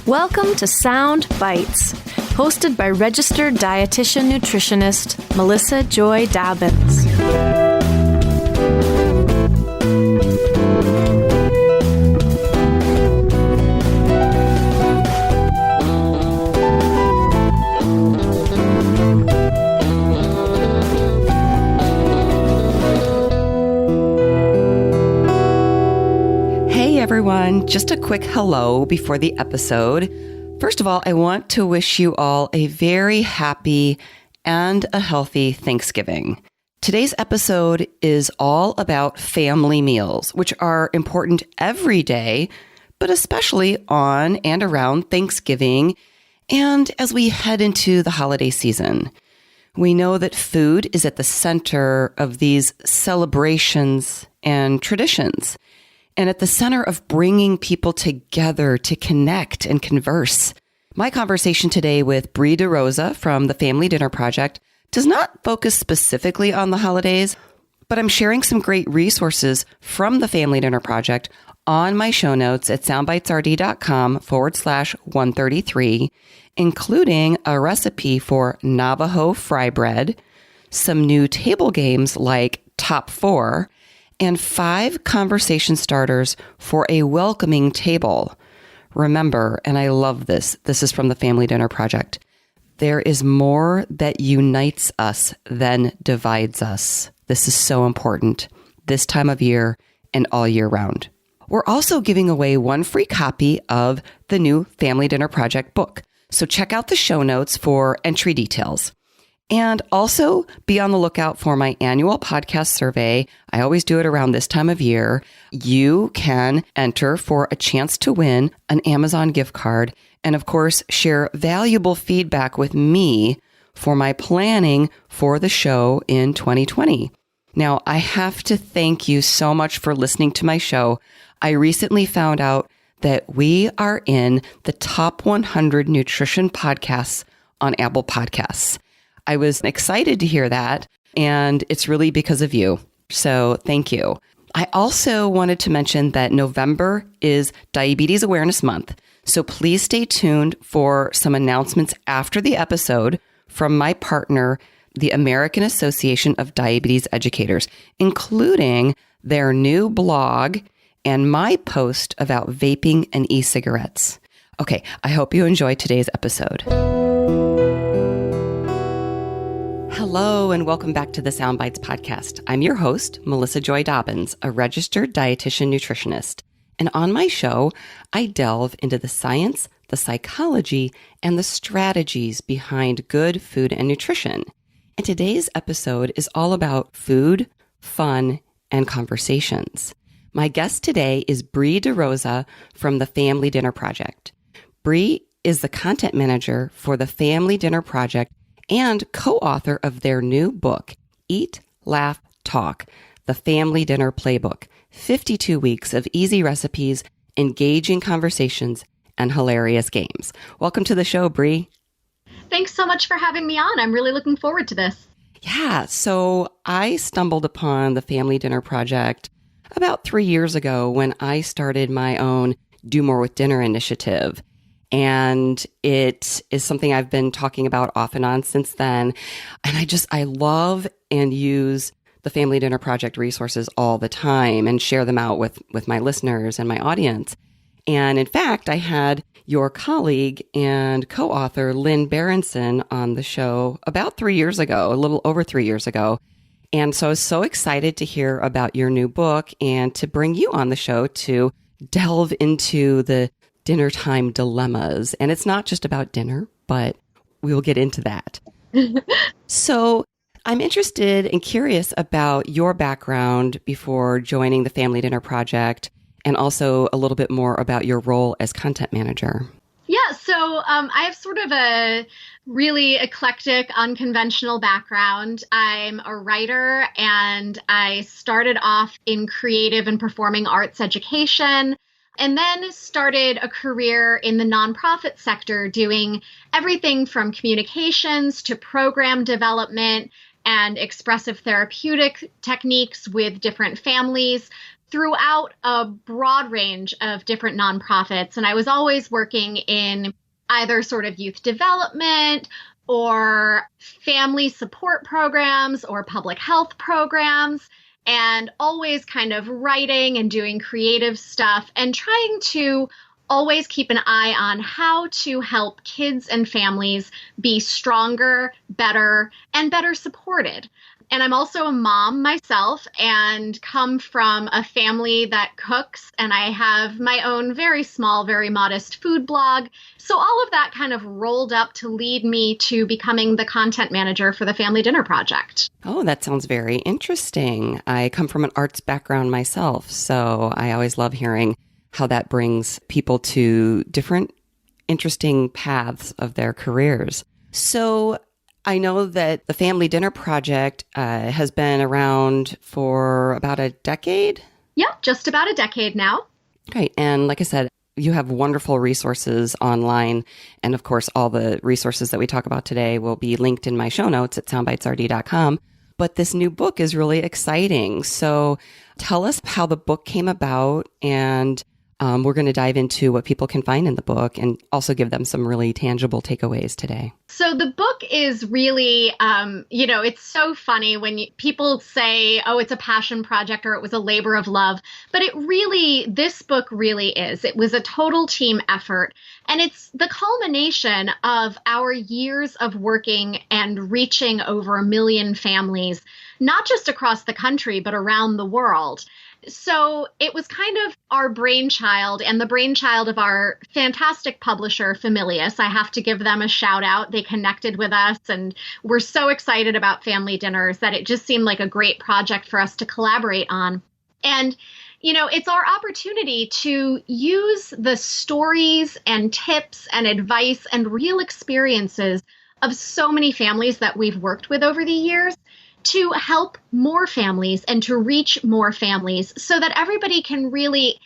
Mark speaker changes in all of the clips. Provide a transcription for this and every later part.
Speaker 1: Welcome to Sound Bites, hosted by registered dietitian nutritionist Melissa Joy Dobbins.
Speaker 2: Everyone, just a quick hello before the episode. First of all, I want to wish you all a very happy and a healthy Thanksgiving. Today's episode is all about family meals, which are important every day, but especially on and around Thanksgiving and as we head into the holiday season. We know that food is at the center of these celebrations and traditions, and at the center of bringing people together to connect and converse. My conversation today with Brianne DeRosa from the Family Dinner Project does not focus specifically on the holidays, but I'm sharing some great resources from the Family Dinner Project on my show notes at soundbitesrd.com/133, including a recipe for Navajo fry bread, some new table games like Top 4, and 5 conversation starters for a welcoming table. Remember, and I love this is from the Family Dinner Project, there is more that unites us than divides us. This is so important this time of year and all year round. We're also giving away one free copy of the new Family Dinner Project book. So check out the show notes for entry details. And also be on the lookout for my annual podcast survey. I always do it around this time of year. You can enter for a chance to win an Amazon gift card and, of course, share valuable feedback with me for my planning for the show in 2020. Now, I have to thank you so much for listening to my show. I recently found out that we are in the top 100 nutrition podcasts on Apple Podcasts. I was excited to hear that, and it's really because of you. So thank you. I also wanted to mention that November is Diabetes Awareness Month. So please stay tuned for some announcements after the episode from my partner, the American Association of Diabetes Educators, including their new blog and my post about vaping and e-cigarettes. Okay, I hope you enjoy today's episode. Hello, and welcome back to the Sound Bites podcast. I'm your host, Melissa Joy Dobbins, a registered dietitian nutritionist. And on my show, I delve into the science, the psychology, and the strategies behind good food and nutrition. And today's episode is all about food, fun, and conversations. My guest today is Brianne DeRosa from the Family Dinner Project. Brie is the content manager for the Family Dinner Project and co-author of their new book, Eat, Laugh, Talk, the Family Dinner Playbook, 52 weeks of easy recipes, engaging conversations, and hilarious games. Welcome to the show, Brie.
Speaker 3: Thanks so much for having me on. I'm really looking forward to this.
Speaker 2: Yeah, so I stumbled upon the Family Dinner Project about 3 years ago when I started my own Do More with Dinner initiative. And it is something I've been talking about off and on since then. And I love and use the Family Dinner Project resources all the time and share them out with my listeners and my audience. And in fact, I had your colleague and co-author Lynn Berenson on the show about 3 years ago, a little over 3 years ago. And so I was so excited to hear about your new book and to bring you on the show to delve into the dinner time dilemmas. And it's not just about dinner, but we will get into that. So I'm interested and curious about your background before joining the Family Dinner Project, and also a little bit more about your role as content manager.
Speaker 3: Yeah, so I have sort of a really eclectic, unconventional background. I'm a writer, and I started off in creative and performing arts education, and then started a career in the nonprofit sector doing everything from communications to program development and expressive therapeutic techniques with different families throughout a broad range of different nonprofits. And I was always working in either sort of youth development or family support programs or public health programs, and always kind of writing and doing creative stuff and trying to always keep an eye on how to help kids and families be stronger, better, and better supported. And I'm also a mom myself and come from a family that cooks, and I have my own very small, very modest food blog. So all of that kind of rolled up to lead me to becoming the content manager for the Family Dinner Project.
Speaker 2: Oh, that sounds very interesting. I come from an arts background myself, so I always love hearing how that brings people to different interesting paths of their careers. So I know that the Family Dinner Project has been around for about a decade.
Speaker 3: Yep, just about a decade now.
Speaker 2: Great. And like I said, you have wonderful resources online. And of course, all the resources that we talk about today will be linked in my show notes at soundbitesrd.com. But this new book is really exciting. So tell us how the book came about, and we're going to dive into what people can find in the book and also give them some really tangible takeaways today.
Speaker 3: So the book is really, it's so funny when people say, oh, it's a passion project or it was a labor of love. But this book really is. It was a total team effort. And it's the culmination of our years of working and reaching over 1 million families, not just across the country, but around the world. So it was kind of our brainchild and the brainchild of our fantastic publisher, Familius. I have to give them a shout out. They connected with us and we're so excited about Family Dinners that it just seemed like a great project for us to collaborate on. And, it's our opportunity to use the stories and tips and advice and real experiences of so many families that we've worked with over the years to help more families and to reach more families so that everybody can really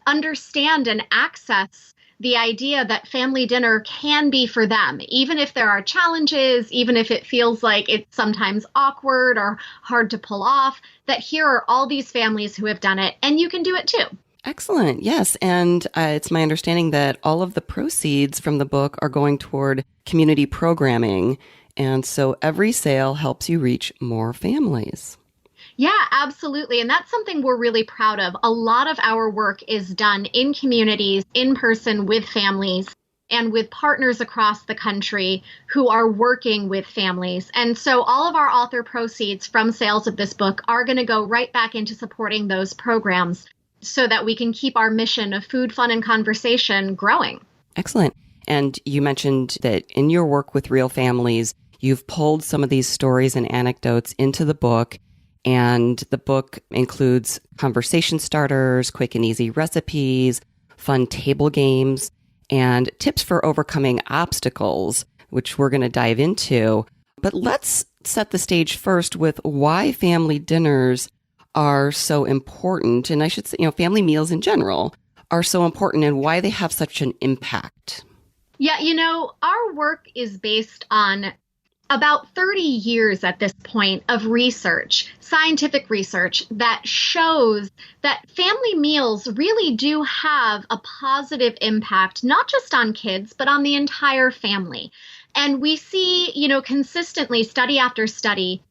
Speaker 3: understand and access the idea that family dinner can be for them, even if there are challenges, even if it feels like it's sometimes awkward or hard to pull off, that here are all these families who have done it and you can do it too.
Speaker 2: Excellent. Yes. And it's my understanding that all of the proceeds from the book are going toward community programming. And so every sale helps you reach more families.
Speaker 3: Yeah, absolutely. And that's something we're really proud of. A lot of our work is done in communities, in person with families, and with partners across the country who are working with families. And so all of our author proceeds from sales of this book are going to go right back into supporting those programs so that we can keep our mission of food, fun, and conversation growing.
Speaker 2: Excellent. And you mentioned that in your work with real families, you've pulled some of these stories and anecdotes into the book, and the book includes conversation starters, quick and easy recipes, fun table games, and tips for overcoming obstacles, which we're going to dive into. But let's set the stage first with why family dinners are so important, and I should say, family meals in general are so important and why they have such an impact.
Speaker 3: Yeah, our work is based on about 30 years at this point of research, scientific research that shows that family meals really do have a positive impact, not just on kids, but on the entire family. And we see, consistently, study after study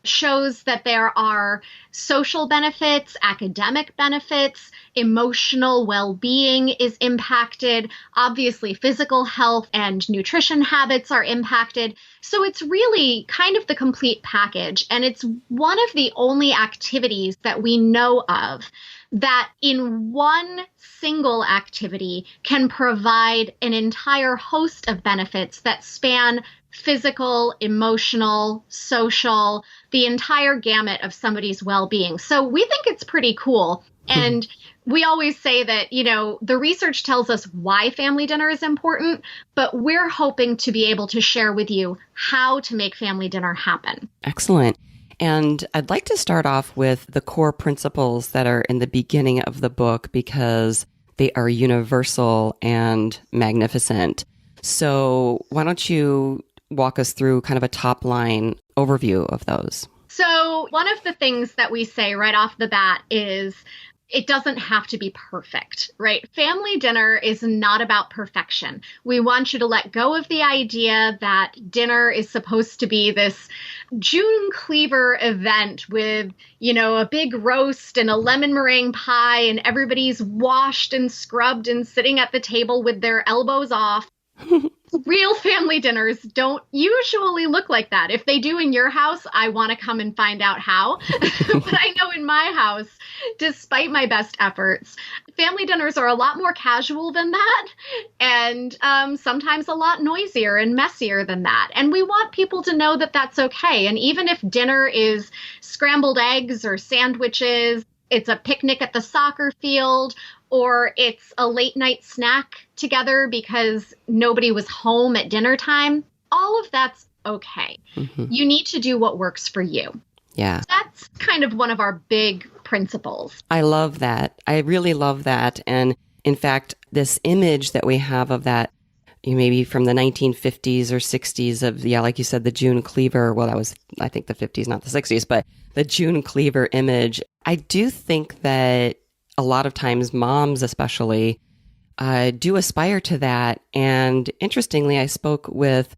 Speaker 3: shows that there are social benefits, academic benefits, emotional well-being is impacted. Obviously, physical health and nutrition habits are impacted. So it's really kind of the complete package. And it's one of the only activities that we know of that in one single activity can provide an entire host of benefits that span physical, emotional, social, the entire gamut of somebody's well-being. So we think it's pretty cool. And we always say that, the research tells us why family dinner is important, but we're hoping to be able to share with you how to make family dinner happen.
Speaker 2: Excellent. And I'd like to start off with the core principles that are in the beginning of the book because they are universal and magnificent. So why don't you walk us through kind of a top line overview of those?
Speaker 3: So one of the things that we say right off the bat is it doesn't have to be perfect, right? Family dinner is not about perfection. We want you to let go of the idea that dinner is supposed to be this June cleaver event with, a big roast and a lemon meringue pie, and everybody's washed and scrubbed and sitting at the table with their elbows off. Real family dinners don't usually look like that. If they do in your house, I want to come and find out how. But I know in my house, despite my best efforts, family dinners are a lot more casual than that, and sometimes a lot noisier and messier than that. And we want people to know that that's okay. And even if dinner is scrambled eggs or sandwiches, it's a picnic at the soccer field, or it's a late night snack together because nobody was home at dinner time, all of that's okay. Mm-hmm. You need to do what works for you.
Speaker 2: Yeah.
Speaker 3: That's kind of one of our big principles.
Speaker 2: I love that. I really love that. And in fact, this image that we have of that, maybe from the 1950s or 60s of, like you said, the June cleaver. Well, that was, I think, the 50s, not the 60s, but the June cleaver image. I do think that a lot of times moms especially do aspire to that. And interestingly, I spoke with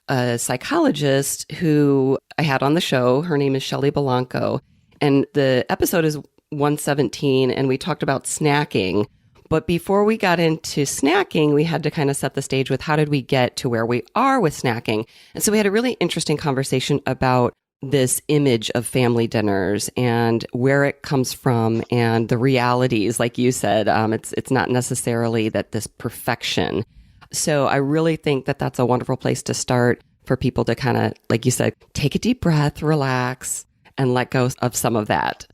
Speaker 2: a psychologist who I had on the show. Her name is Shelley Belanco. And the episode is 117, and we talked about snacking. But before we got into snacking, we had to kind of set the stage with how did we get to where we are with snacking. And so we had a really interesting conversation about this image of family dinners and where it comes from and the realities. Like you said, it's not necessarily that this perfection. So I really think that that's a wonderful place to start for people to kind of, like you said, take a deep breath, relax, and let go of some of that.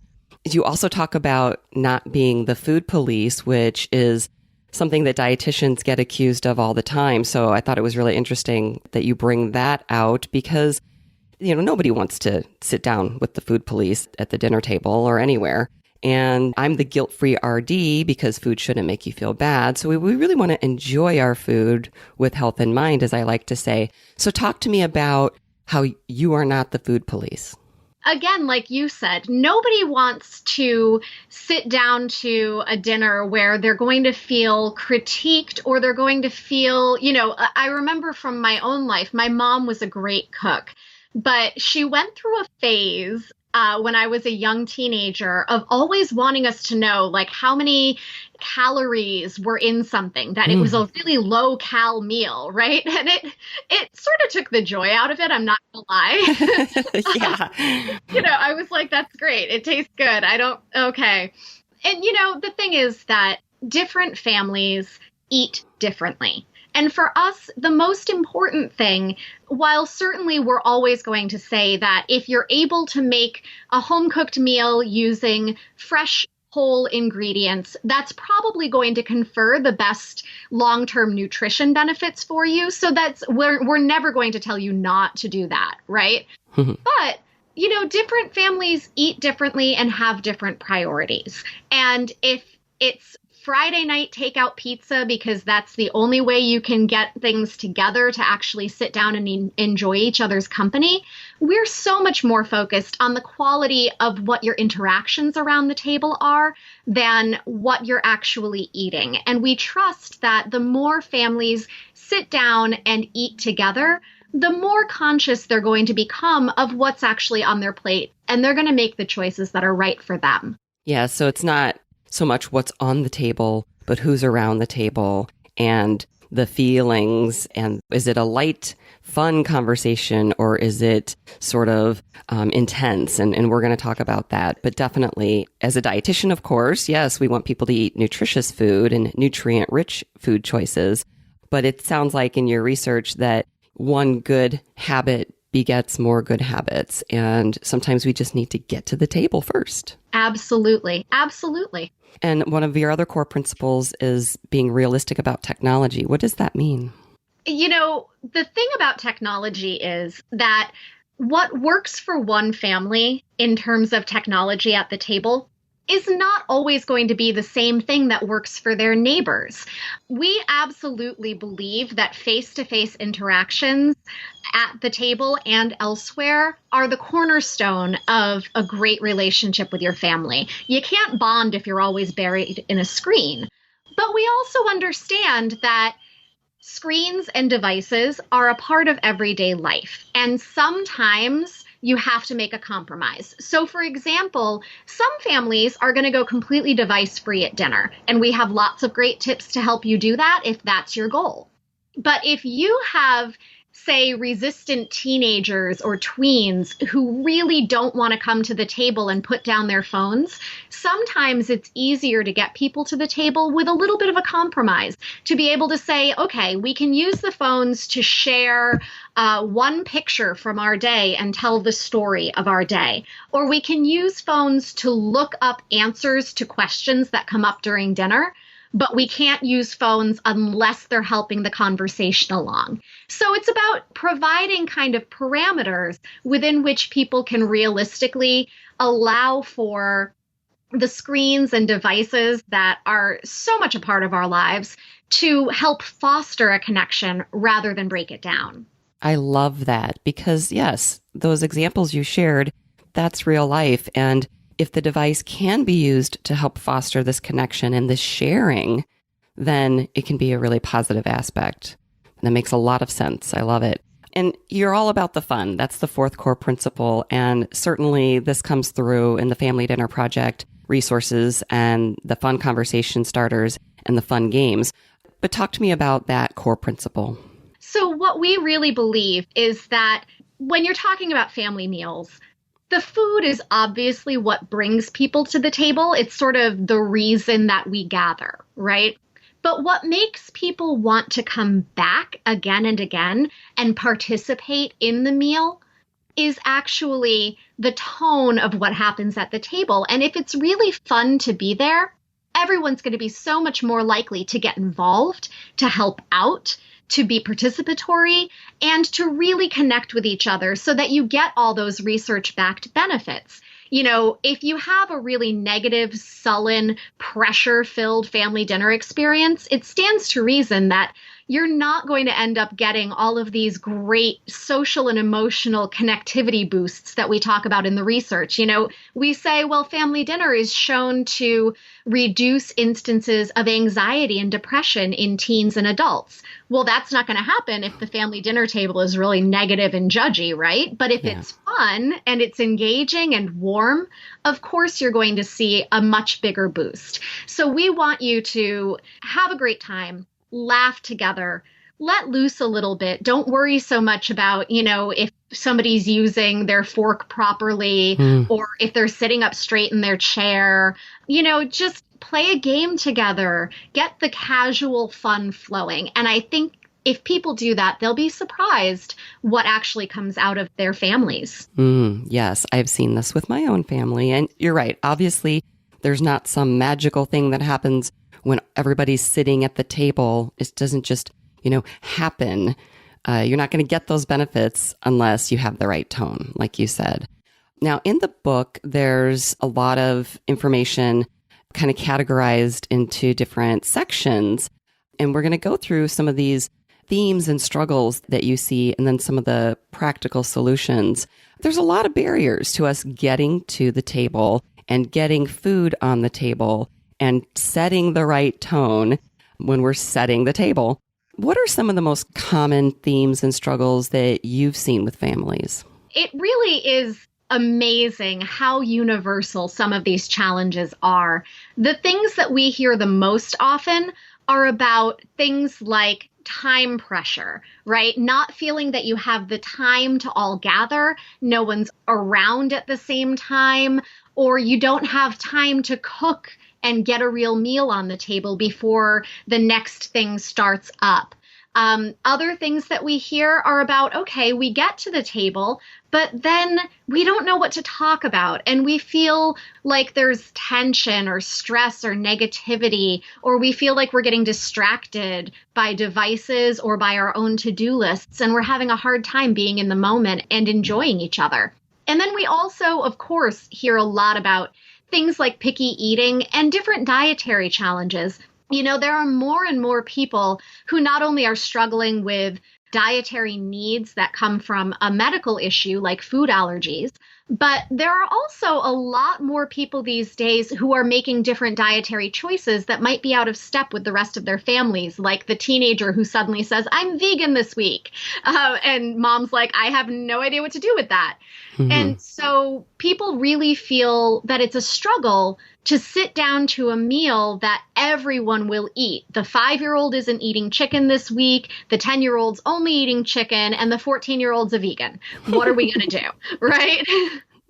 Speaker 2: You also talk about not being the food police, which is something that dietitians get accused of all the time. So I thought it was really interesting that you bring that out because, nobody wants to sit down with the food police at the dinner table or anywhere. And I'm the guilt-free RD because food shouldn't make you feel bad. So we really want to enjoy our food with health in mind, as I like to say. So talk to me about how you are not the food police.
Speaker 3: Again, like you said, nobody wants to sit down to a dinner where they're going to feel critiqued or they're going to feel, I remember from my own life, my mom was a great cook, but she went through a phase when I was a young teenager of always wanting us to know, like, how many calories were in something, that it was a really low cal meal, right? And it sort of took the joy out of it. I'm not gonna lie.
Speaker 2: Yeah.
Speaker 3: I was like, that's great. It tastes good. Okay. And, the thing is that different families eat differently. And for us, the most important thing, while certainly we're always going to say that if you're able to make a home-cooked meal using fresh, whole ingredients, that's probably going to confer the best long-term nutrition benefits for you. So we're never going to tell you not to do that, right? But different families eat differently and have different priorities. And if it's Friday night takeout pizza because that's the only way you can get things together to actually sit down and enjoy each other's company, we're so much more focused on the quality of what your interactions around the table are than what you're actually eating. And we trust that the more families sit down and eat together, the more conscious they're going to become of what's actually on their plate, and they're going to make the choices that are right for them.
Speaker 2: Yeah, so it's not so much what's on the table, but who's around the table and the feelings. And is it a light, fun conversation or is it sort of intense? And we're going to talk about that. But definitely, as a dietitian, of course, yes, we want people to eat nutritious food and nutrient-rich food choices. But it sounds like in your research that one good habit begets more good habits. And sometimes we just need to get to the table first.
Speaker 3: Absolutely. Absolutely.
Speaker 2: And one of your other core principles is being realistic about technology. What does that mean?
Speaker 3: The thing about technology is that what works for one family in terms of technology at the table is not always going to be the same thing that works for their neighbors. We absolutely believe that face-to-face interactions at the table and elsewhere are the cornerstone of a great relationship with your family. You can't bond if you're always buried in a screen. But we also understand that screens and devices are a part of everyday life, and sometimes you have to make a compromise. So, for example, some families are going to go completely device-free at dinner, and we have lots of great tips to help you do that if that's your goal. But if you have, say, resistant teenagers or tweens who really don't want to come to the table and put down their phones, sometimes it's easier to get people to the table with a little bit of a compromise, to be able to say, okay, we can use the phones to share one picture from our day and tell the story of our day. Or we can use phones to look up answers to questions that come up during dinner, but we can't use phones unless they're helping the conversation along. So it's about providing kind of parameters within which people can realistically allow for the screens and devices that are so much a part of our lives to help foster a connection rather than break it down.
Speaker 2: I love that because, yes, those examples you shared, that's real life. And if the device can be used to help foster this connection and this sharing, then it can be a really positive aspect. And that makes a lot of sense. I love it. And you're all about the fun. That's the fourth core principle. And certainly this comes through in the Family Dinner Project resources and the fun conversation starters and the fun games. But talk to me about that core principle.
Speaker 3: So what we really believe is that when you're talking about family meals, the food is obviously what brings people to the table. It's sort of the reason that we gather, right? But what makes people want to come back again and again and participate in the meal is actually the tone of what happens at the table. And if it's really fun to be there, everyone's going to be so much more likely to get involved, to help out, to be participatory, and to really connect with each other so that you get all those research-backed benefits. You know, if you have a really negative, sullen, pressure-filled family dinner experience, it stands to reason that you're not going to end up getting all of these great social and emotional connectivity boosts that we talk about in the research. You know, we say, well, family dinner is shown to reduce instances of anxiety and depression in teens and adults. Well, that's not going to happen if the family dinner table is really negative and judgy, right? But if it's fun and it's engaging and warm, of course, you're going to see a much bigger boost. So we want you to have a great time, laugh together, let loose a little bit. Don't worry so much about, you know, if somebody's using their fork properly or if they're sitting up straight in their chair. You know, just play a game together, get the casual fun flowing. And I think if people do that, they'll be surprised what actually comes out of their families.
Speaker 2: Yes, I've seen this with my own family. And you're right. Obviously, there's not some magical thing that happens when everybody's sitting at the table. It doesn't just, you know, happen. You're not going to get those benefits unless you have the right tone, like you said. Now, in the book, there's a lot of information kind of categorized into different sections. And we're going to go through some of these themes and struggles that you see, and then some of the practical solutions. There's a lot of barriers to us getting to the table and getting food on the table and setting the right tone when we're setting the table. What are some of the most common themes and struggles that you've seen with families?
Speaker 3: It really is amazing how universal some of these challenges are. The things that we hear the most often are about things like time pressure, right? Not feeling that you have the time to all gather, no one's around at the same time, or you don't have time to cook and get a real meal on the table before the next thing starts up. Other things that we hear are about, okay, we get to the table, but then we don't know what to talk about. And we feel like there's tension or stress or negativity, or we feel like we're getting distracted by devices or by our own to-do lists. And we're having a hard time being in the moment and enjoying each other. And then we also, of course, hear a lot about things like picky eating and different dietary challenges. There are more and more people who not only are struggling with dietary needs that come from a medical issue like food allergies, but there are also a lot more people these days who are making different dietary choices that might be out of step with the rest of their families, like the teenager who suddenly says, I'm vegan this week. And mom's like, I have no idea what to do with that. Mm-hmm. And so people really feel that it's a struggle to sit down to a meal that everyone will eat. The 5-year-old isn't eating chicken this week. The 10-year-old's only eating chicken, and the 14-year-old's a vegan. What are we going to do? Right?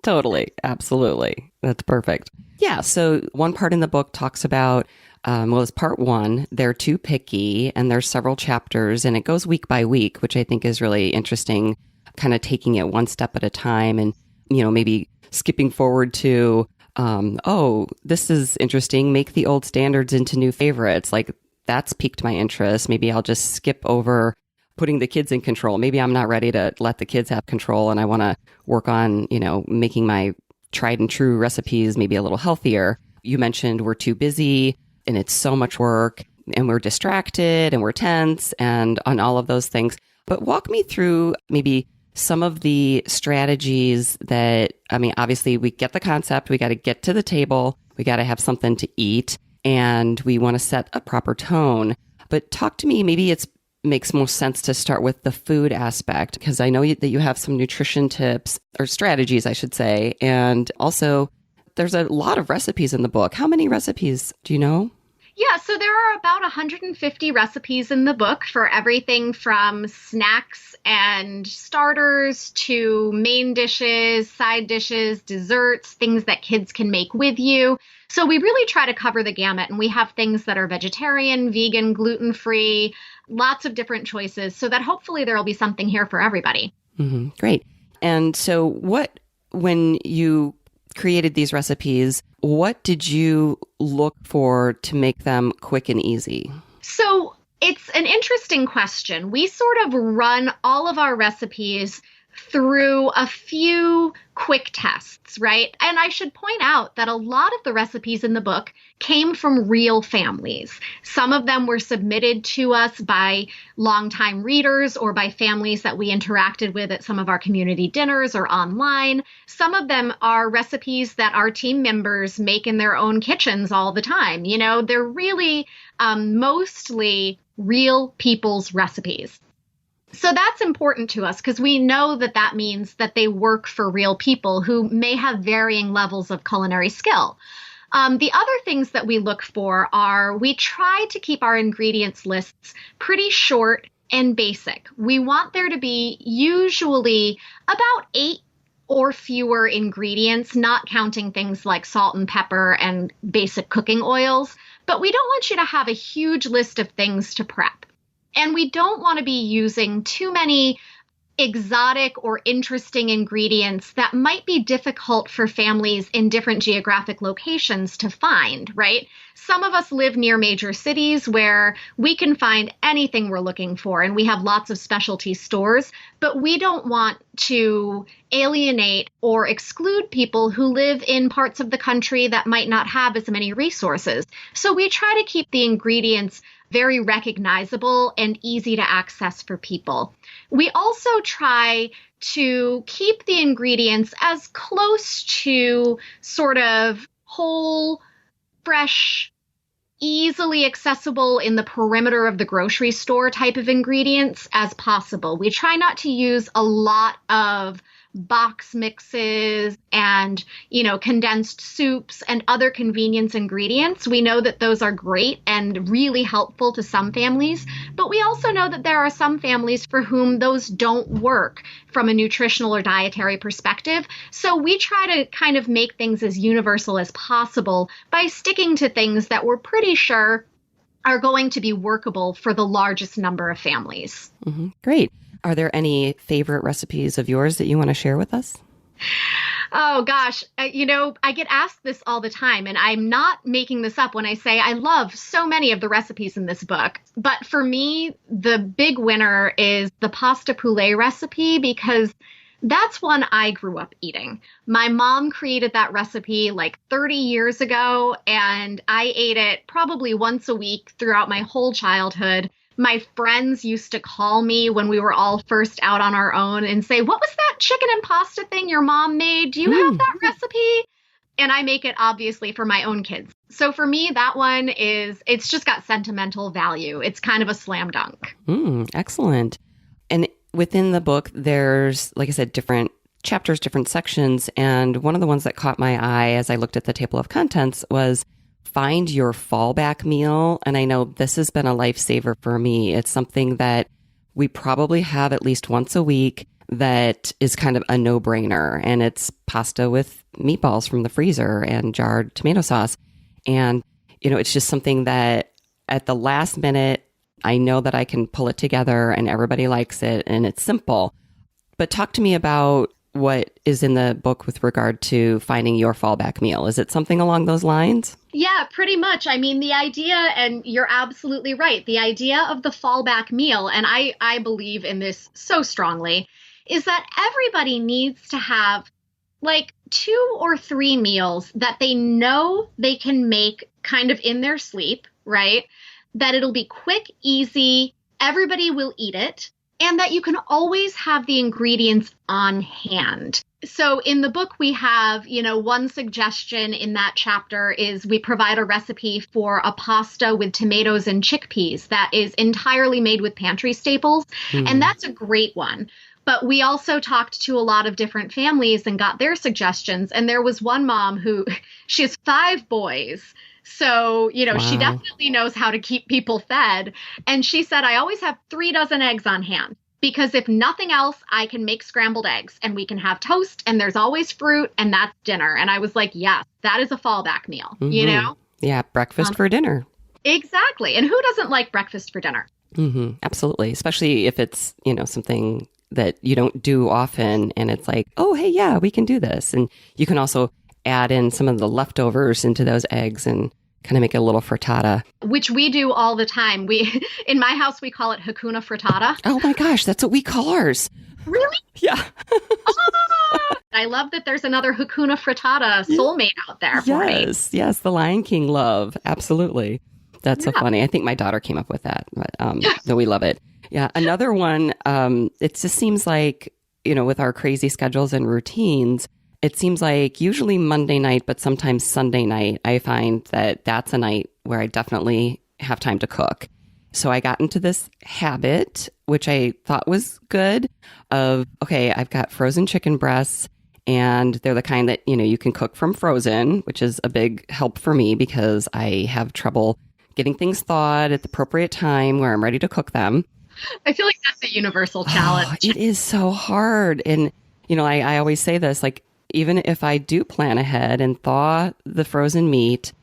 Speaker 2: Totally. Absolutely. That's perfect. Yeah. So one part in the book talks about, it's part 1. They're too picky, and there's several chapters, and it goes week by week, which I think is really interesting, kind of taking it one step at a time and, maybe skipping forward to, this is interesting. Make the old standards into new favorites. Like, that's piqued my interest. Maybe I'll just skip over putting the kids in control. Maybe I'm not ready to let the kids have control, and I want to work on, making my tried and true recipes maybe a little healthier. You mentioned we're too busy and it's so much work and we're distracted and we're tense and on all of those things. But walk me through maybe some of the strategies that, obviously we get the concept, we got to get to the table, we got to have something to eat, and we want to set a proper tone. But talk to me, maybe it makes more sense to start with the food aspect, because I know that you have some nutrition tips or strategies, I should say. And also there's a lot of recipes in the book. How many recipes do you know?
Speaker 3: Yeah, so there are about 150 recipes in the book for everything from snacks and starters to main dishes, side dishes, desserts, things that kids can make with you. So we really try to cover the gamut, and we have things that are vegetarian, vegan, gluten-free, lots of different choices, so that hopefully there will be something here for everybody.
Speaker 2: Mm-hmm. Great. And so when you created these recipes, what did you look for to make them quick and easy?
Speaker 3: So it's an interesting question. We sort of run all of our recipes through a few quick tests, right? And I should point out that a lot of the recipes in the book came from real families. Some of them were submitted to us by longtime readers or by families that we interacted with at some of our community dinners or online. Some of them are recipes that our team members make in their own kitchens all the time. They're really mostly real people's recipes. So that's important to us because we know that that means that they work for real people who may have varying levels of culinary skill. The other things that we look for are we try to keep our ingredients lists pretty short and basic. We want there to be usually about 8 or fewer ingredients, not counting things like salt and pepper and basic cooking oils. But we don't want you to have a huge list of things to prep. And we don't want to be using too many exotic or interesting ingredients that might be difficult for families in different geographic locations to find, right? Some of us live near major cities where we can find anything we're looking for, and we have lots of specialty stores, but we don't want to alienate or exclude people who live in parts of the country that might not have as many resources. So we try to keep the ingredients very recognizable and easy to access for people. We also try to keep the ingredients as close to sort of whole, fresh, easily accessible in the perimeter of the grocery store type of ingredients as possible. We try not to use a lot of box mixes and, condensed soups and other convenience ingredients. We know that those are great and really helpful to some families, but we also know that there are some families for whom those don't work from a nutritional or dietary perspective. So we try to kind of make things as universal as possible by sticking to things that we're pretty sure are going to be workable for the largest number of families.
Speaker 2: Mm-hmm. Great. Are there any favorite recipes of yours that you want to share with us?
Speaker 3: Oh, gosh. I get asked this all the time, and I'm not making this up when I say I love so many of the recipes in this book. But for me, the big winner is the pasta poulet recipe because That's one I grew up eating. My mom created that recipe like 30 years ago, and I ate it probably once a week throughout my whole childhood. My friends used to call me when we were all first out on our own and say, "What was that chicken and pasta thing your mom made? Do you have that recipe?" And I make it obviously for my own kids. So for me, that one it's just got sentimental value. It's kind of a slam dunk.
Speaker 2: Excellent. And within the book, there's, like I said, different chapters, different sections. And one of the ones that caught my eye as I looked at the table of contents was find your fallback meal. And I know this has been a lifesaver for me. It's something that we probably have at least once a week that is kind of a no-brainer. And it's pasta with meatballs from the freezer and jarred tomato sauce. And, it's just something that at the last minute, I know that I can pull it together and everybody likes it and it's simple. But talk to me about what is in the book with regard to finding your fallback meal. Is it something along those lines?
Speaker 3: Yeah, pretty much. I mean, the idea, and you're absolutely right, the idea of the fallback meal, and I believe in this so strongly, is that everybody needs to have like 2 or 3 meals that they know they can make kind of in their sleep, right? That it'll be quick, easy, everybody will eat it, and that you can always have the ingredients on hand. So in the book, we have, one suggestion in that chapter is we provide a recipe for a pasta with tomatoes and chickpeas that is entirely made with pantry staples. And that's a great one. But we also talked to a lot of different families and got their suggestions. And there was one mom who, she has 5 boys. So, wow. She definitely knows how to keep people fed. And she said, I always have 3 dozen eggs on hand because if nothing else, I can make scrambled eggs and we can have toast and there's always fruit and that's dinner. And I was like, yes, that is a fallback meal,
Speaker 2: Yeah, breakfast for dinner.
Speaker 3: Exactly. And who doesn't like breakfast for dinner?
Speaker 2: Absolutely. Especially if it's, something that you don't do often and it's like, oh, hey, yeah, we can do this. And you can also add in some of the leftovers into those eggs and kind of make it a little frittata. Which
Speaker 3: we do all the time. In my house, we call it Hakuna Frittata.
Speaker 2: Oh my gosh, that's what we call ours.
Speaker 3: Really?
Speaker 2: Yeah.
Speaker 3: I love that there's another Hakuna Frittata soulmate out there for me.
Speaker 2: Yes, the Lion King love. Absolutely. That's so funny. I think my daughter came up with that, but no, we love it. Yeah. Another one, it just seems like, with our crazy schedules and routines, it seems like usually Monday night, but sometimes Sunday night, I find that that's a night where I definitely have time to cook. So I got into this habit, which I thought was good, of, okay, I've got frozen chicken breasts and they're the kind that, you can cook from frozen, which is a big help for me because I have trouble getting things thawed at the appropriate time where I'm ready to cook them.
Speaker 3: I feel like that's a universal challenge.
Speaker 2: Oh, it is so hard. And, I always say this, like, even if I do plan ahead and thaw the frozen meat,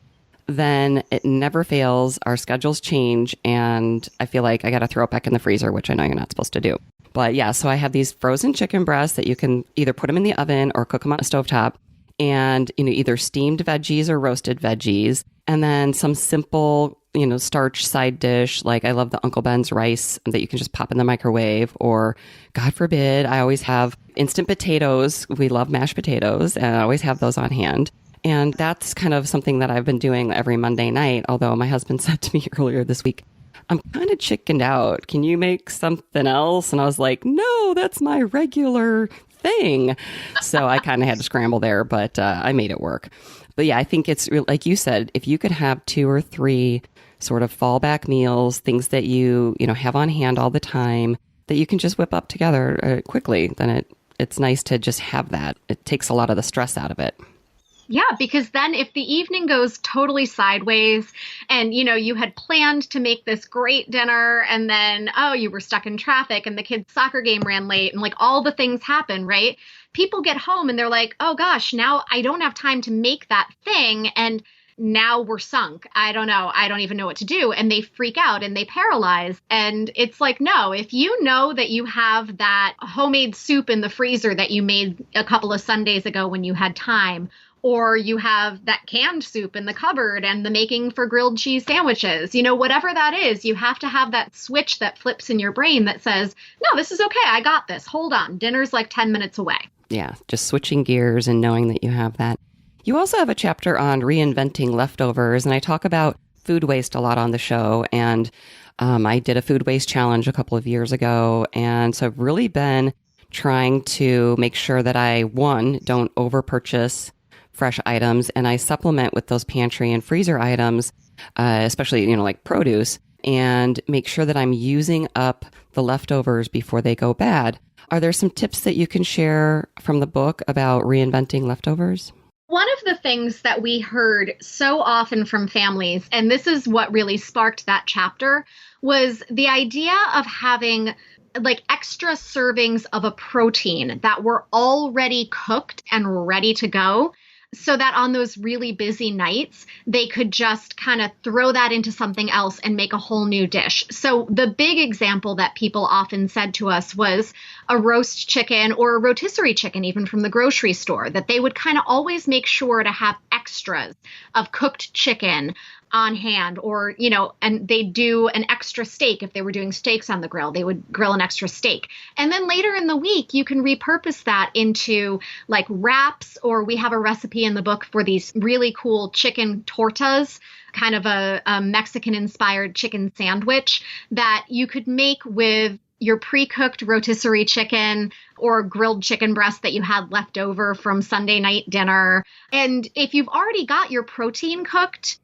Speaker 2: then it never fails. Our schedules change and I feel like I got to throw it back in the freezer, which I know you're not supposed to do. But yeah, so I have these frozen chicken breasts that you can either put them in the oven or cook them on a stovetop and, either steamed veggies or roasted veggies. And then some simple, starch side dish. Like I love the Uncle Ben's rice that you can just pop in the microwave, or God forbid, I always have instant potatoes. We love mashed potatoes and I always have those on hand. And that's kind of something that I've been doing every Monday night. Although my husband said to me earlier this week, I'm kind of chickened out. Can you make something else? And I was like, no, that's my regular thing. So I kind of had to scramble there, but I made it work. But yeah, I think it's like you said, if you could have 2 or 3 sort of fallback meals, things that you have on hand all the time that you can just whip up together quickly, then it's nice to just have that. It takes a lot of the stress out of it.
Speaker 3: Yeah, because then if the evening goes totally sideways and, you had planned to make this great dinner and then, you were stuck in traffic and the kids' soccer game ran late and like all the things happen, right? People get home and they're like, oh gosh, now I don't have time to make that thing. And now we're sunk. I don't know. I don't even know what to do. And they freak out and they paralyze. And it's like, no, if you know that you have that homemade soup in the freezer that you made a couple of Sundays ago when you had time, or you have that canned soup in the cupboard and the making for grilled cheese sandwiches. Whatever that is, you have to have that switch that flips in your brain that says, no, this is okay. I got this. Hold on. Dinner's like 10 minutes away.
Speaker 2: Yeah, just switching gears and knowing that you have that. You also have a chapter on reinventing leftovers, and I talk about food waste a lot on the show. And I did a food waste challenge a couple of years ago. And so I've really been trying to make sure that I, one, don't over purchase fresh items, and I supplement with those pantry and freezer items, especially, like produce, and make sure that I'm using up the leftovers before they go bad. Are there some tips that you can share from the book about reinventing leftovers?
Speaker 3: One of the things that we heard so often from families, and this is what really sparked that chapter, was the idea of having like extra servings of a protein that were already cooked and ready to go, so that on those really busy nights, they could just kind of throw that into something else and make a whole new dish. So the big example that people often said to us was a roast chicken or a rotisserie chicken, even from the grocery store, that they would kind of always make sure to have extras of cooked chicken on hand, or, and they do an extra steak. If they were doing steaks on the grill, they would grill an extra steak. And then later in the week, you can repurpose that into like wraps, or we have a recipe in the book for these really cool chicken tortas, kind of a Mexican inspired chicken sandwich that you could make with your pre-cooked rotisserie chicken or grilled chicken breast that you had left over from Sunday night dinner. And if you've already got your protein cooked,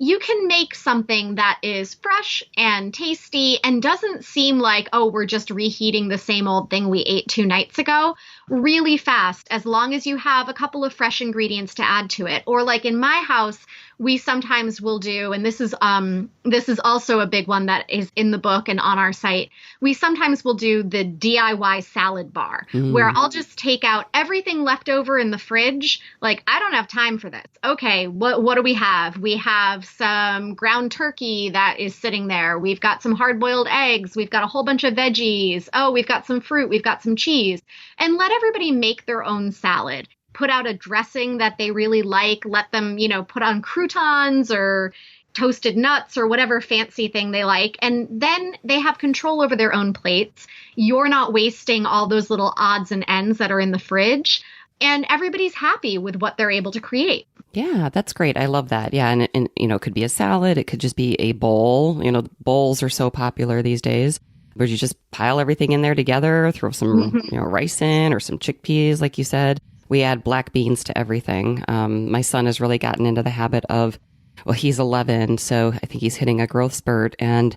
Speaker 3: you can make something that is fresh and tasty and doesn't seem like, oh, we're just reheating the same old thing we ate 2 nights ago, really fast, as long as you have a couple of fresh ingredients to add to it. Or like in my house, we sometimes will do, and this is also a big one that is in the book and on our site, we sometimes will do the DIY salad bar, where I'll just take out everything left over in the fridge. Like, I don't have time for this. Okay, what do we have? We have some ground turkey that is sitting there. We've got some hard-boiled eggs. We've got a whole bunch of veggies. Oh, we've got some fruit. We've got some cheese. And let everybody make their own salad. Put out a dressing that they really like, let them, put on croutons or toasted nuts or whatever fancy thing they like. And then they have control over their own plates. You're not wasting all those little odds and ends that are in the fridge. And everybody's happy with what they're able to create.
Speaker 2: Yeah, that's great. I love that. Yeah. And it could be a salad. It could just be a bowl. Bowls are so popular these days, where you just pile everything in there together, throw some, rice in or some chickpeas, like you said. We add black beans to everything. My son has really gotten into the habit of, well, he's 11, so I think he's hitting a growth spurt. And,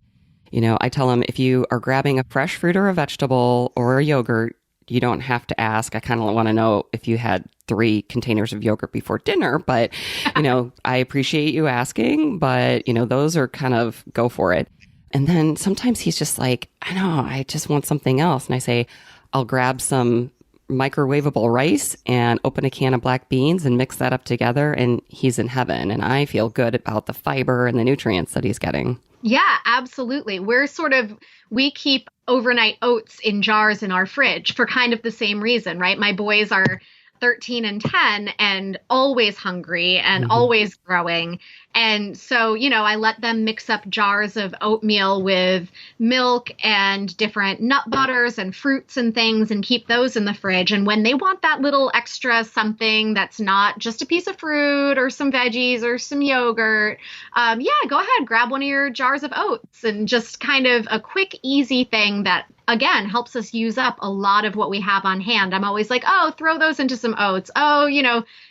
Speaker 2: I tell him, if you are grabbing a fresh fruit or a vegetable or a yogurt, you don't have to ask. I kind of want to know if you had 3 containers of yogurt before dinner, but, I appreciate you asking, but, those are kind of go for it. And then sometimes he's just like, I know, I just want something else. And I say, I'll grab some microwavable rice and open a can of black beans and mix that up together, and he's in heaven. And I feel good about the fiber and the nutrients that he's getting.
Speaker 3: Yeah, absolutely. We keep overnight oats in jars in our fridge for kind of the same reason, right? My boys are 13 and 10 and always hungry and always growing. And so, I let them mix up jars of oatmeal with milk and different nut butters and fruits and things and keep those in the fridge. And when they want that little extra something that's not just a piece of fruit or some veggies or some yogurt, go ahead, grab one of your jars of oats, and just kind of a quick, easy thing that, again, helps us use up a lot of what we have on hand. I'm always like, oh, throw those into some oats. Oh,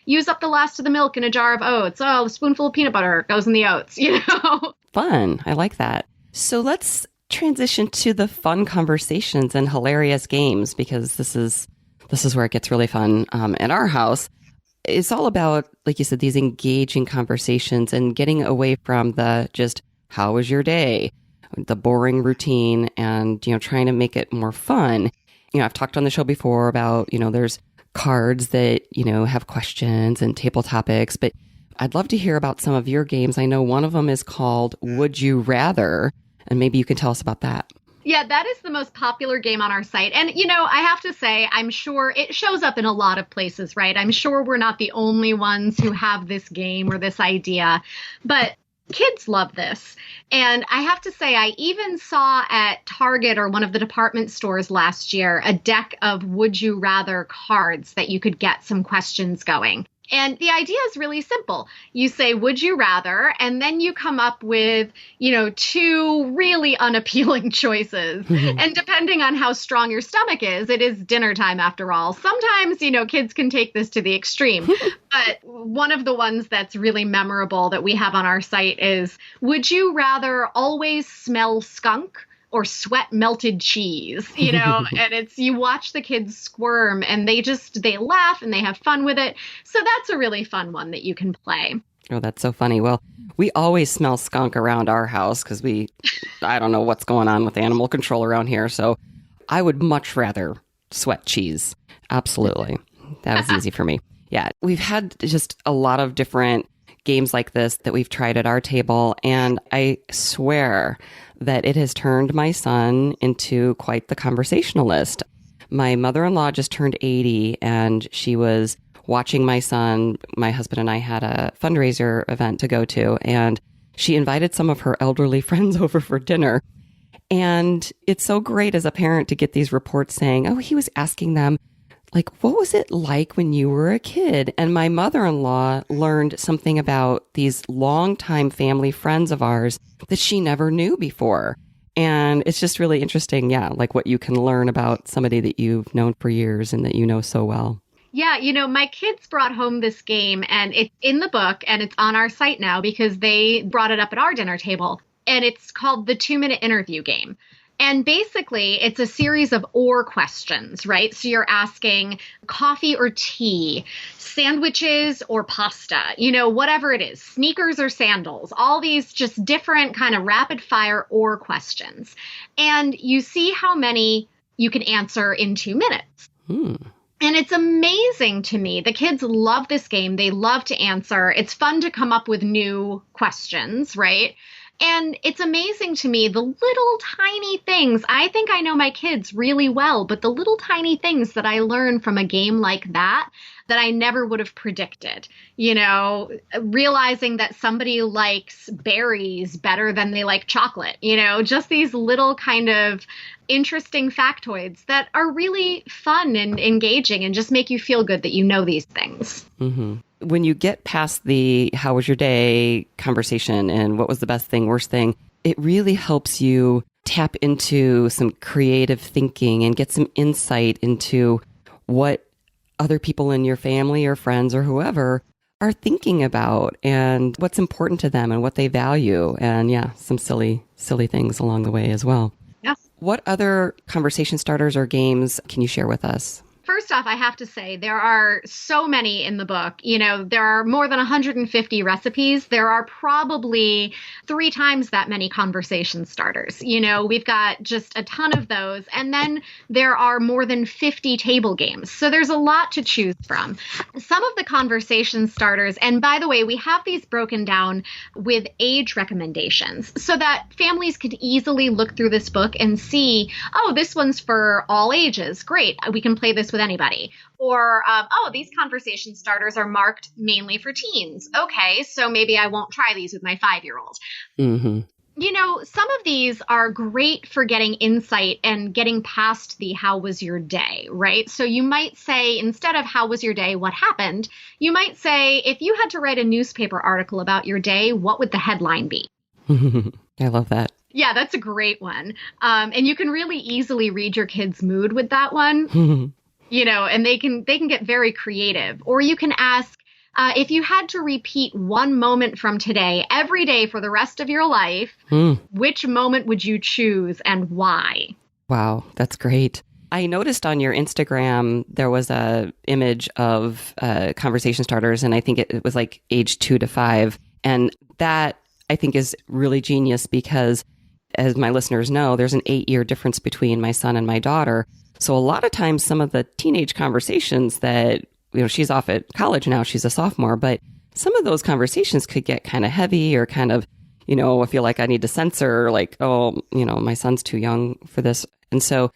Speaker 3: use up the last of the milk in a jar of oats. Oh, a spoonful of peanut butter goes in the oats,
Speaker 2: Fun. I like that. So let's transition to the fun conversations and hilarious games, because this is where it gets really fun in our house. It's all about, like you said, these engaging conversations and getting away from the just, how was your day? The boring routine, and, trying to make it more fun. I've talked on the show before about, there's cards that, have questions and table topics, but I'd love to hear about some of your games. I know one of them is called Would You Rather, and maybe you can tell us about that.
Speaker 3: Yeah, that is the most popular game on our site. And, I have to say, I'm sure it shows up in a lot of places, right? I'm sure we're not the only ones who have this game or this idea, but kids love this. And I have to say, I even saw at Target or one of the department stores last year a deck of Would You Rather cards that you could get some questions going. And the idea is really simple. You say, would you rather? And then you come up with, two really unappealing choices. And depending on how strong your stomach is, it is dinner time after all. Sometimes, kids can take this to the extreme. But one of the ones that's really memorable that we have on our site is, would you rather always smell skunk or sweat melted cheese, and you watch the kids squirm and they laugh and they have fun with it. So that's a really fun one that you can play.
Speaker 2: Oh, that's so funny. Well, we always smell skunk around our house because I don't know what's going on with animal control around here. So I would much rather sweat cheese. Absolutely. That was easy for me. Yeah. We've had just a lot of different games like this that we've tried at our table. And I swear that it has turned my son into quite the conversationalist. My mother-in-law just turned 80 and she was watching my son. My husband and I had a fundraiser event to go to, and she invited some of her elderly friends over for dinner. And it's so great as a parent to get these reports saying, oh, he was asking them, like, what was it like when you were a kid? And my mother-in-law learned something about these longtime family friends of ours that she never knew before. And it's just really interesting, like what you can learn about somebody that you've known for years and that you know so well.
Speaker 3: Yeah, my kids brought home this game, and it's in the book and it's on our site now because they brought it up at our dinner table. And it's called the 2-minute interview game. And basically, it's a series of or questions, right? So you're asking coffee or tea, sandwiches or pasta, whatever it is, sneakers or sandals, all these just different kind of rapid fire or questions. And you see how many you can answer in 2 minutes. And it's amazing to me. The kids love this game. They love to answer. It's fun to come up with new questions, right? And it's amazing to me, the little tiny things. I think I know my kids really well, but the little tiny things that I learn from a game like that I never would have predicted, realizing that somebody likes berries better than they like chocolate, just these little kind of interesting factoids that are really fun and engaging and just make you feel good that you know these things.
Speaker 2: Mm-hmm. When you get past the how was your day conversation and what was the best thing, worst thing, it really helps you tap into some creative thinking and get some insight into what other people in your family or friends or whoever are thinking about and what's important to them and what they value. And some silly things along the way as well.
Speaker 3: Yes.
Speaker 2: What other conversation starters or games can you share with us?
Speaker 3: First off, I have to say there are so many in the book. There are more than 150 recipes. There are probably 3 times that many conversation starters. We've got just a ton of those. And then there are more than 50 table games. So there's a lot to choose from. Some of the conversation starters, and by the way, we have these broken down with age recommendations so that families can easily look through this book and see, oh, this one's for all ages. Great. We can play this with anybody. Or, these conversation starters are marked mainly for teens. Okay, so maybe I won't try these with my 5-year-old.
Speaker 2: Mm-hmm.
Speaker 3: Some of these are great for getting insight and getting past the how was your day, right? So you might say, instead of how was your day, what happened, you might say, if you had to write a newspaper article about your day, what would the headline be?
Speaker 2: I love that.
Speaker 3: Yeah, that's a great one. And you can really easily read your kid's mood with that one. And they can get very creative. Or you can ask, if you had to repeat one moment from today every day for the rest of your life, which moment would you choose and why?
Speaker 2: Wow, that's great. I noticed on your Instagram, there was a image of conversation starters, and I think it was like age 2 to 5. And that I think is really genius because, as my listeners know, there's an 8-year difference between my son and my daughter. So a lot of times, some of the teenage conversations that, she's off at college now, she's a sophomore, but some of those conversations could get kind of heavy or kind of, I feel like I need to censor, like, oh, my son's too young for this. And so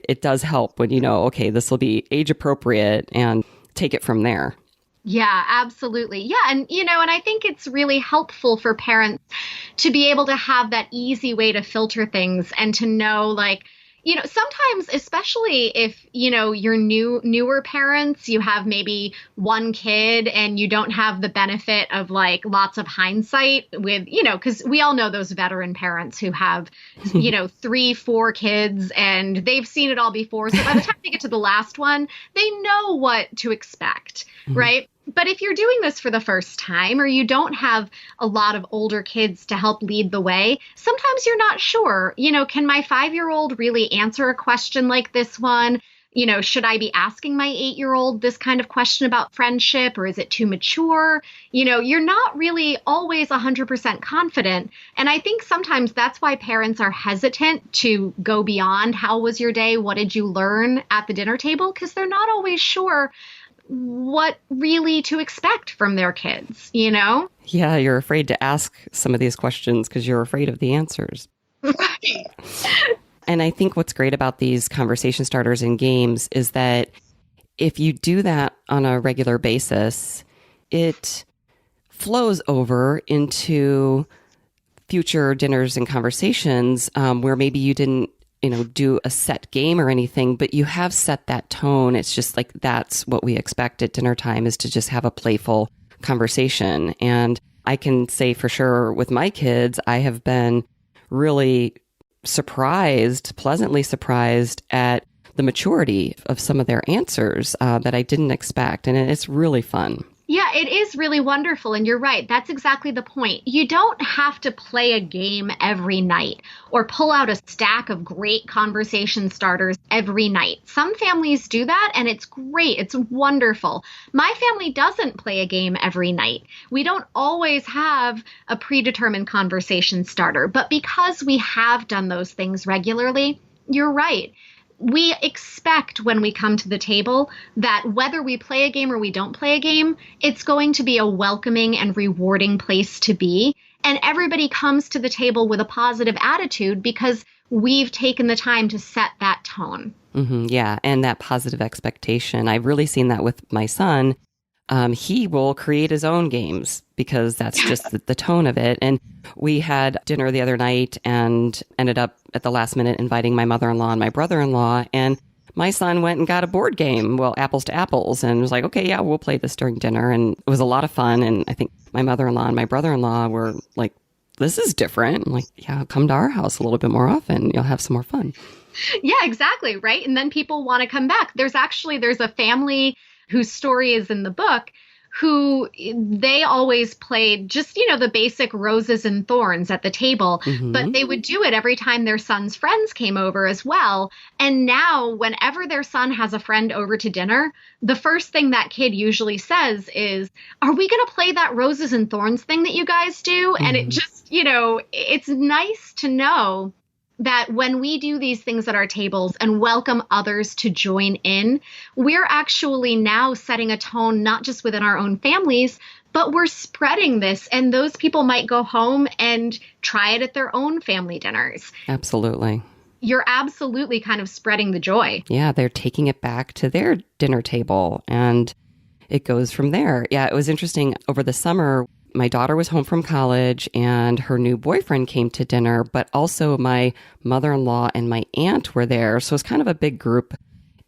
Speaker 2: it does help when okay, this will be age appropriate and take it from there.
Speaker 3: Yeah, absolutely. Yeah. And, and I think it's really helpful for parents to be able to have that easy way to filter things and to know, like, sometimes, especially if, you're newer parents, you have maybe one kid and you don't have the benefit of like lots of hindsight with, because we all know those veteran parents who have, 3, 4 kids and they've seen it all before. So by the time they get to the last one, they know what to expect, right? But if you're doing this for the first time or you don't have a lot of older kids to help lead the way, sometimes you're not sure, can my 5-year-old really answer a question like this one? Should I be asking my 8-year-old this kind of question about friendship, or is it too mature? You're not really always 100% confident. And I think sometimes that's why parents are hesitant to go beyond how was your day? What did you learn at the dinner table? Because they're not always sure what really to expect from their kids, Yeah,
Speaker 2: you're afraid to ask some of these questions because you're afraid of the answers.
Speaker 3: Right.
Speaker 2: And I think what's great about these conversation starters and games is that if you do that on a regular basis, it flows over into future dinners and conversations where maybe you didn't do a set game or anything, but you have set that tone. It's just like, that's what we expect at dinner time, is to just have a playful conversation. And I can say for sure with my kids, I have been really pleasantly surprised at the maturity of some of their answers that I didn't expect. And it's really fun.
Speaker 3: Yeah, it is really wonderful. And you're right. That's exactly the point. You don't have to play a game every night or pull out a stack of great conversation starters every night. Some families do that, and it's great. It's wonderful. My family doesn't play a game every night. We don't always have a predetermined conversation starter. But because we have done those things regularly, you're right. We expect when we come to the table that whether we play a game or we don't play a game, it's going to be a welcoming and rewarding place to be. And everybody comes to the table with a positive attitude because we've taken the time to set that tone.
Speaker 2: Mm-hmm, yeah. And that positive expectation. I've really seen that with my son. He will create his own games because that's just the tone of it. And we had dinner the other night and ended up at the last minute inviting my mother-in-law and my brother-in-law. And my son went and got a board game, well, Apples to Apples, and was like, okay, yeah, we'll play this during dinner. And it was a lot of fun. And I think my mother-in-law and my brother-in-law were like, this is different. I'm like, yeah, come to our house a little bit more often. You'll have some more fun.
Speaker 3: Yeah, exactly. Right. And then people want to come back. There's a family whose story is in the book, who they always played just, the basic roses and thorns at the table, but they would do it every time their son's friends came over as well. And now whenever their son has a friend over to dinner, the first thing that kid usually says is, are we going to play that roses and thorns thing that you guys do? And it just, it's nice to know that when we do these things at our tables and welcome others to join in, we're actually now setting a tone, not just within our own families, but we're spreading this. And those people might go home and try it at their own family dinners.
Speaker 2: Absolutely.
Speaker 3: You're absolutely kind of spreading the joy.
Speaker 2: Yeah, they're taking it back to their dinner table and it goes from there. Yeah, it was interesting. Over the summer, my daughter was home from college and her new boyfriend came to dinner, but also my mother-in-law and my aunt were there. So it was kind of a big group.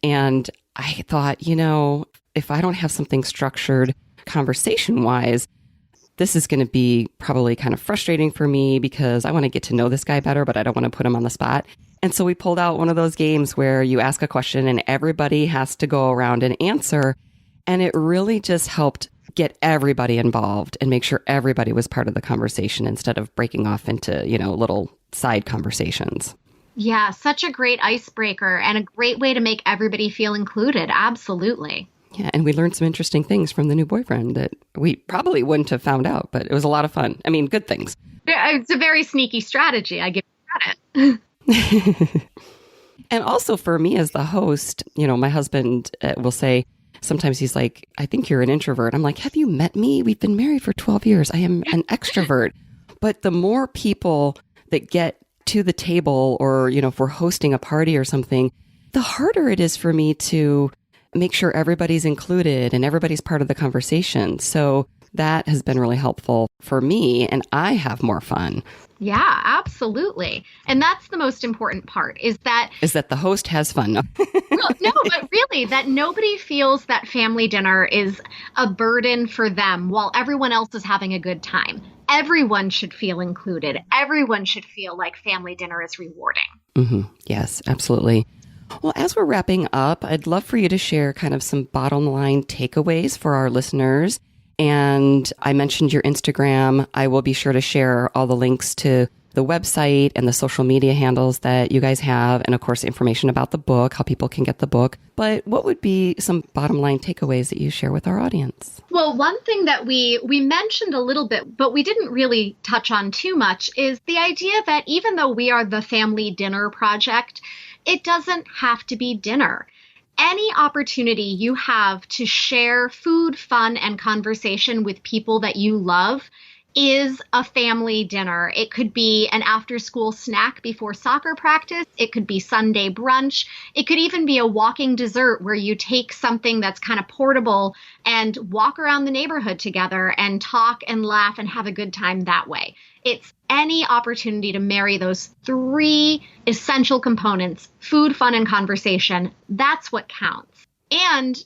Speaker 2: And I thought, if I don't have something structured conversation-wise, this is going to be probably kind of frustrating for me because I want to get to know this guy better, but I don't want to put him on the spot. And so we pulled out one of those games where you ask a question and everybody has to go around and answer. And it really just helped get everybody involved and make sure everybody was part of the conversation instead of breaking off into, little side conversations.
Speaker 3: Yeah, such a great icebreaker and a great way to make everybody feel included. Absolutely.
Speaker 2: Yeah, and we learned some interesting things from the new boyfriend that we probably wouldn't have found out, but it was a lot of fun. I mean, good things.
Speaker 3: It's a very sneaky strategy. I give you credit.
Speaker 2: And also for me as the host, my husband will say, sometimes he's like, I think you're an introvert. I'm like, have you met me? We've been married for 12 years. I am an extrovert. But the more people that get to the table or, if we're hosting a party or something, the harder it is for me to make sure everybody's included and everybody's part of the conversation. So that has been really helpful for me, and I have more fun.
Speaker 3: Yeah, absolutely. And that's the most important part is that
Speaker 2: the host has fun.
Speaker 3: no, but really that nobody feels that family dinner is a burden for them while everyone else is having a good time. Everyone should feel included. Everyone should feel like family dinner is rewarding.
Speaker 2: Mm-hmm. Yes, absolutely. Well, as we're wrapping up, I'd love for you to share kind of some bottom line takeaways for our listeners. And I mentioned your Instagram. I will be sure to share all the links to the website and the social media handles that you guys have. And of course, information about the book, how people can get the book. But what would be some bottom line takeaways that you share with our audience?
Speaker 3: Well, one thing that we mentioned a little bit, but we didn't really touch on too much is the idea that even though we are the Family Dinner Project, it doesn't have to be dinner. Any opportunity you have to share food, fun, and conversation with people that you love is a family dinner. It could be an after-school snack before soccer practice. It could be Sunday brunch. It could even be a walking dessert where you take something that's kind of portable and walk around the neighborhood together and talk and laugh and have a good time that way. It's any opportunity to marry those three essential components, food, fun, and conversation. That's what counts. And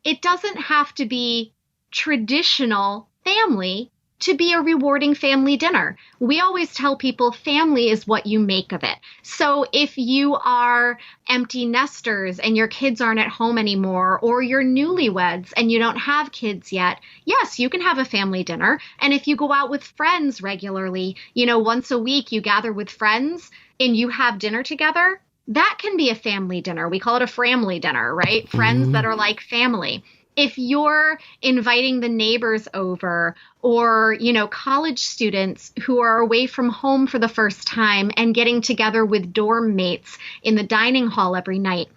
Speaker 3: it doesn't have to be traditional family to be a rewarding family dinner. We always tell people family is what you make of it. So if you are empty nesters and your kids aren't at home anymore, or you're newlyweds and you don't have kids yet, yes, you can have a family dinner. And if you go out with friends regularly, once a week you gather with friends and you have dinner together, that can be a family dinner. We call it a framily dinner, right? Friends that are like family. If you're inviting the neighbors over or, college students who are away from home for the first time and getting together with dorm mates in the dining hall every night,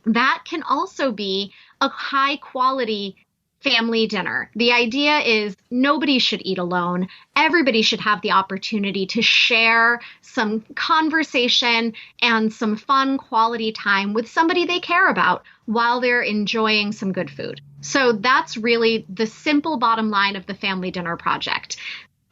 Speaker 3: that can also be a high quality family dinner. The idea is nobody should eat alone. Everybody should have the opportunity to share some conversation and some fun quality time with somebody they care about while they're enjoying some good food. So that's really the simple bottom line of the Family Dinner Project.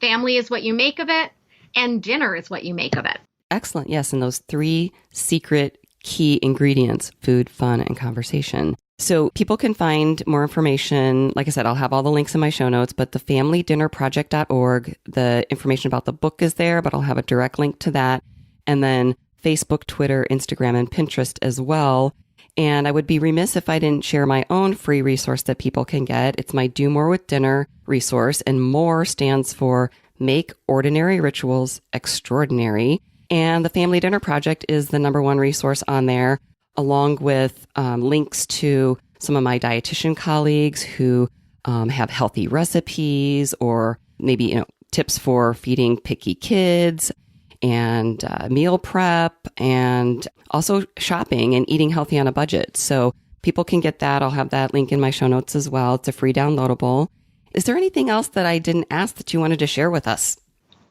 Speaker 3: Family is what you make of it, and dinner is what you make of it.
Speaker 2: Excellent. Yes. And those three secret key ingredients, food, fun, and conversation. So people can find more information. Like I said, I'll have all the links in my show notes, but the familydinnerproject.org, the information about the book is there, but I'll have a direct link to that. And then Facebook, Twitter, Instagram, and Pinterest as well. And I would be remiss if I didn't share my own free resource that people can get. It's my Do More with Dinner resource, and MORE stands for Make Ordinary Rituals Extraordinary. And the Family Dinner Project is the #1 resource on there, along with links to some of my dietitian colleagues who have healthy recipes or maybe tips for feeding picky kids, and meal prep, and also shopping and eating healthy on a budget. So people can get that. I'll have that link in my show notes as well. It's a free downloadable. Is there anything else that I didn't ask that you wanted to share with us?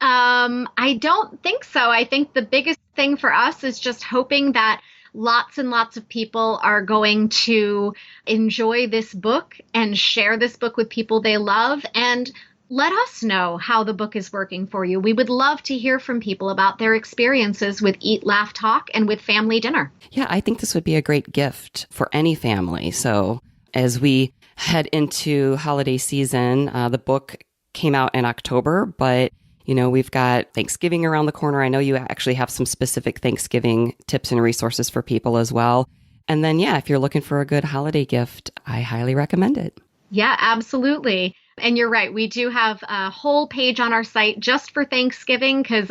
Speaker 3: I don't think so. I think the biggest thing for us is just hoping that lots and lots of people are going to enjoy this book and share this book with people they love, and let us know how the book is working for you. We would love to hear from people about their experiences with Eat, Laugh, Talk and with Family Dinner.
Speaker 2: Yeah, I think this would be a great gift for any family. So as we head into holiday season, the book came out in October, but we've got Thanksgiving around the corner. I know you actually have some specific Thanksgiving tips and resources for people as well. And then, if you're looking for a good holiday gift, I highly recommend it.
Speaker 3: Yeah, absolutely. And you're right. We do have a whole page on our site just for Thanksgiving because,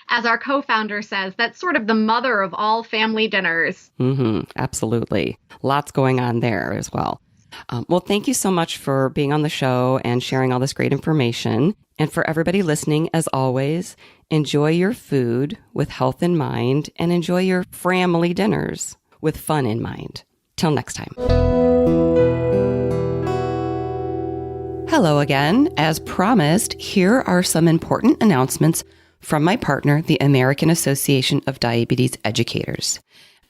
Speaker 3: as our co-founder says, that's sort of the mother of all family dinners.
Speaker 2: Absolutely. Lots going on there as well. Well, thank you so much for being on the show and sharing all this great information. And for everybody listening, as always, enjoy your food with health in mind and enjoy your family dinners with fun in mind. Till next time. Hello again. As promised, here are some important announcements from my partner, the American Association of Diabetes Educators.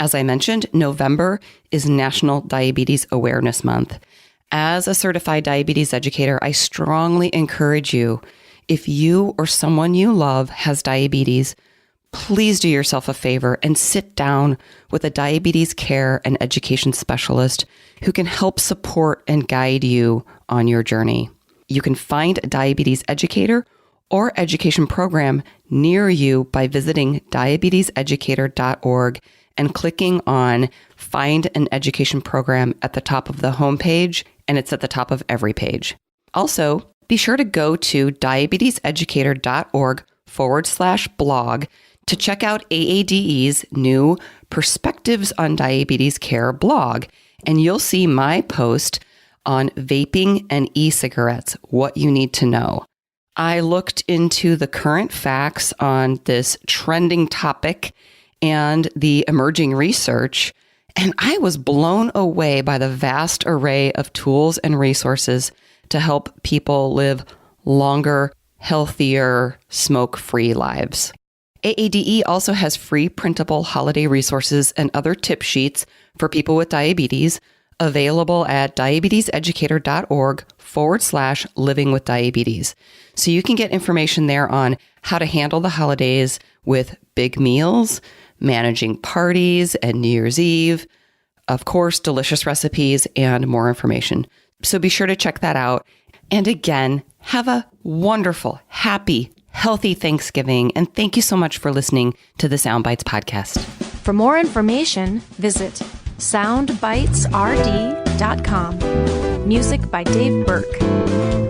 Speaker 2: As I mentioned, November is National Diabetes Awareness Month. As a certified diabetes educator, I strongly encourage you, if you or someone you love has diabetes, please do yourself a favor and sit down with a diabetes care and education specialist who can help support and guide you on your journey. You can find a diabetes educator or education program near you by visiting diabeteseducator.org and clicking on Find an Education Program at the top of the homepage, and it's at the top of every page. Also, be sure to go to diabeteseducator.org/blog to check out AADE's new Perspectives on Diabetes Care blog, and you'll see my post on vaping and e-cigarettes, what you need to know. I looked into the current facts on this trending topic and the emerging research, and I was blown away by the vast array of tools and resources to help people live longer, healthier, smoke-free lives. AADE also has free printable holiday resources and other tip sheets for people with diabetes available at diabeteseducator.org/living with diabetes. So you can get information there on how to handle the holidays with big meals, managing parties and New Year's Eve, of course, delicious recipes and more information. So be sure to check that out. And again, have a wonderful, happy, healthy Thanksgiving. And thank you so much for listening to the Sound Bites podcast.
Speaker 1: For more information, visit soundbitesrd.com. Music by Dave Burke.